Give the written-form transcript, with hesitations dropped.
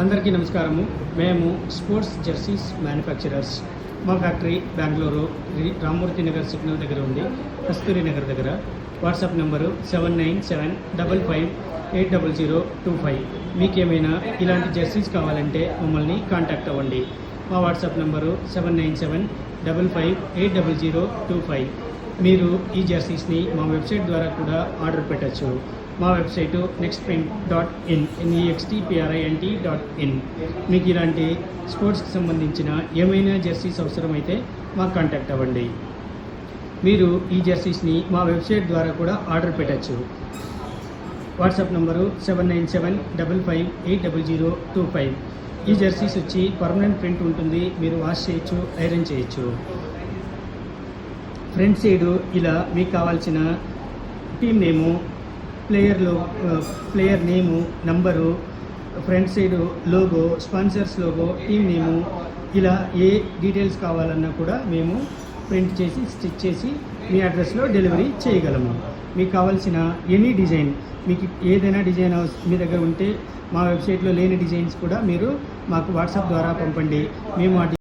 అందరికీ నమస్కారము. మేము స్పోర్ట్స్ జెర్సీస్ మ్యానుఫ్యాక్చరర్స్. మా ఫ్యాక్టరీ బెంగళూరు రామ్మూర్తి నగర్ సిగ్నల్ దగ్గర ఉంది, కస్తూరి నగర్ దగ్గర. WhatsApp number 7975580025. మీకేమైనా ఇలాంటి జెర్సీస్ కావాలంటే మమ్మల్ని కాంటాక్ట్ అవ్వండి. మా వాట్సాప్ నెంబరు 7975580025. మీరు ఈ జెర్సీస్ని మా వెబ్సైట్ ద్వారా కూడా ఆర్డర్ పెట్టచ్చు. మా వెబ్సైటు nextprint.in nextprint.in. మీకు ఇలాంటి స్పోర్ట్స్కి సంబంధించిన ఏమైనా జెర్సీస్ అవసరమైతే మాకు కాంటాక్ట్ అవ్వండి. మీరు ఈ జెర్సీస్ని మా వెబ్సైట్ ద్వారా కూడా ఆర్డర్ పెట్టచ్చు. WhatsApp number 7975580025. ఈ జెర్సీస్ వచ్చి పర్మనెంట్ ప్రింట్ ఉంటుంది. మీరు వాష్ చేయొచ్చు, ఐరన్ చేయొచ్చు. ఫ్రంట్ సైడు ఇలా మీకు కావాల్సిన team name, player name, number, front side logo, sponsors logo, team name, ఇలా ఏ డీటెయిల్స్ కావాలన్నా కూడా మేము ప్రింట్ చేసి స్టిచ్ చేసి మీ అడ్రస్లో డెలివరీ చేయగలము. మీకు కావాల్సిన ఎనీ డిజైన్, మీకు ఏదైనా డిజైన్ మీ దగ్గర ఉంటే మా వెబ్సైట్లో లేని డిజైన్స్ కూడా మీరు మాకు వాట్సాప్ ద్వారా పంపండి. మేము